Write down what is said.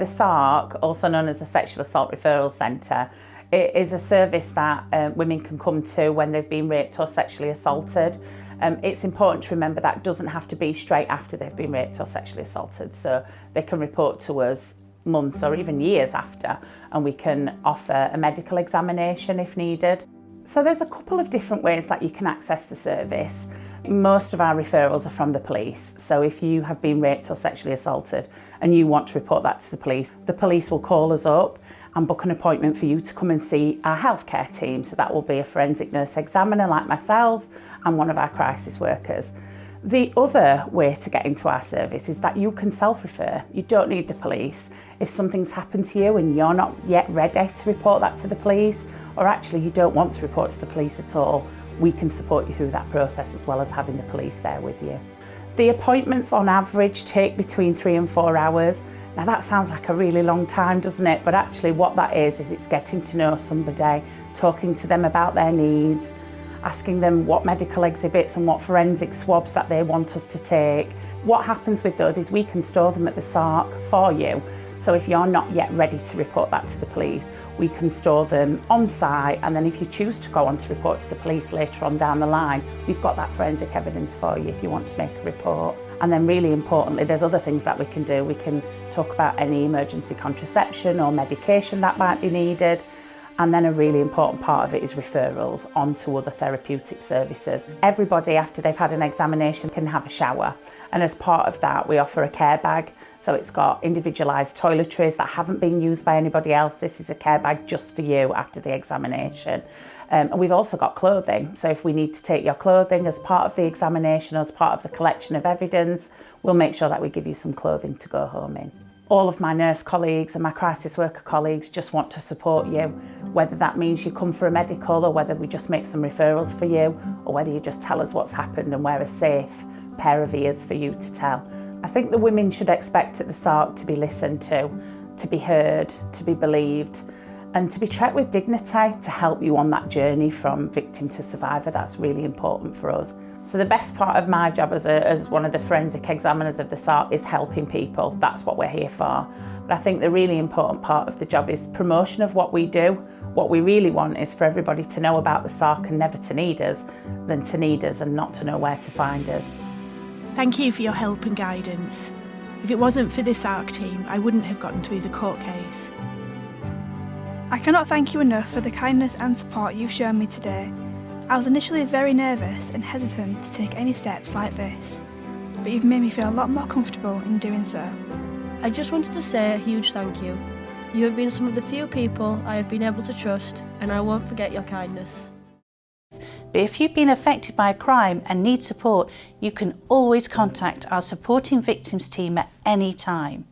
The SARC, also known as the Sexual Assault Referral Centre, it is a service that women can come to when they've been raped or sexually assaulted. It's important to remember that doesn't have to be straight after they've been raped or sexually assaulted, so they can report to us months or even years after, and we can offer a medical examination if needed. So there's a couple of different ways that you can access the service. Most of our referrals are from the police, so if you have been raped or sexually assaulted and you want to report that to the police will call us up and book an appointment for you to come and see our healthcare team. So that will be a forensic nurse examiner like myself and one of our crisis workers. The other way to get into our service is that you can self-refer. You don't need the police. If something's happened to you and you're not yet ready to report that to the police, or actually you don't want to report to the police at all, we can support you through that process as well as having the police there with you. The appointments on average take between 3 and 4 hours. Now that sounds like a really long time, doesn't it? But actually what that is it's getting to know somebody, talking to them about their needs, asking them what medical exhibits and what forensic swabs that they want us to take. What happens with those is we can store them at the SARC for you. So if you're not yet ready to report that to the police, we can store them on site, and then if you choose to go on to report to the police later on down the line, we've got that forensic evidence for you if you want to make a report. And then really importantly, there's other things that we can do. We can talk about any emergency contraception or medication that might be needed. And then a really important part of it is referrals onto other therapeutic services. Everybody, after they've had an examination, can have a shower. And as part of that, we offer a care bag. So it's got individualised toiletries that haven't been used by anybody else. This is a care bag just for you after the examination. And we've also got clothing. So if we need to take your clothing as part of the examination, as part of the collection of evidence, we'll make sure that we give you some clothing to go home in. All of my nurse colleagues and my crisis worker colleagues just want to support you, whether that means you come for a medical or whether we just make some referrals for you, or whether you just tell us what's happened and we're a safe pair of ears for you to tell. I think the women should expect at the SARC to be listened to be heard, to be believed, and to be treated with dignity to help you on that journey from victim to survivor. That's really important for us. So the best part of my job as one of the forensic examiners of the SARC is helping people. That's what we're here for. But I think the really important part of the job is promotion of what we do. What we really want is for everybody to know about the SARC and never to need us, than to need us and not to know where to find us. Thank you for your help and guidance. If it wasn't for the SARC team, I wouldn't have gotten through the court case. I cannot thank you enough for the kindness and support you've shown me today. I was initially very nervous and hesitant to take any steps like this, but you've made me feel a lot more comfortable in doing so. I just wanted to say a huge thank you. You have been some of the few people I have been able to trust, and I won't forget your kindness. But if you've been affected by a crime and need support, you can always contact our Supporting Victims team at any time.